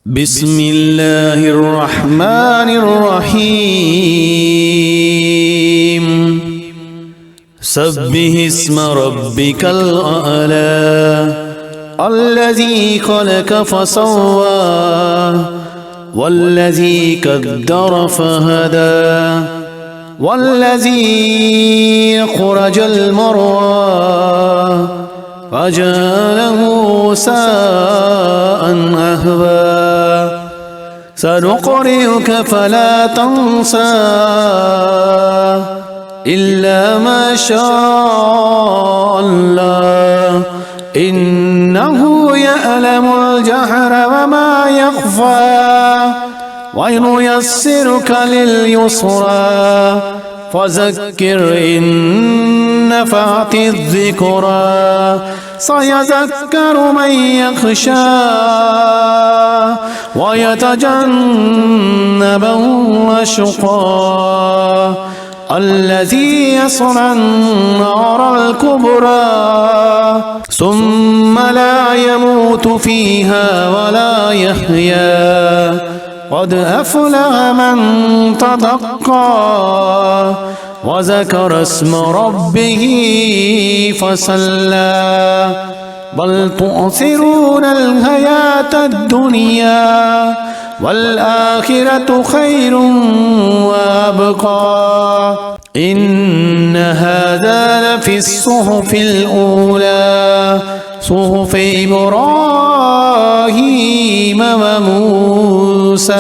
بسم الله الرحمن الرحيم سبح اسم ربك الأعلى الذي خلق فسوى والذي قدر فهدى والذي أخرج المرعى فجعله ساء أهوى سنقرئك فلا تنسى إلا ما شاء الله إنه يعلم الجهر وما يخفى ونيسرك لليسرى فذكر إن نفعت الذكرى سيذكر من يخشى ويتجنبه الأشقى الذي يصلى النار الكبرى ثم لا يموت فيها ولا يحيا قد أفلح من تزكى وذكر اسم ربه فصلى بل تؤثرون الحياة الدنيا والآخرة خير وأبقى إن هذا لفي الصحف الأولى صحف إبراهيم وموسى.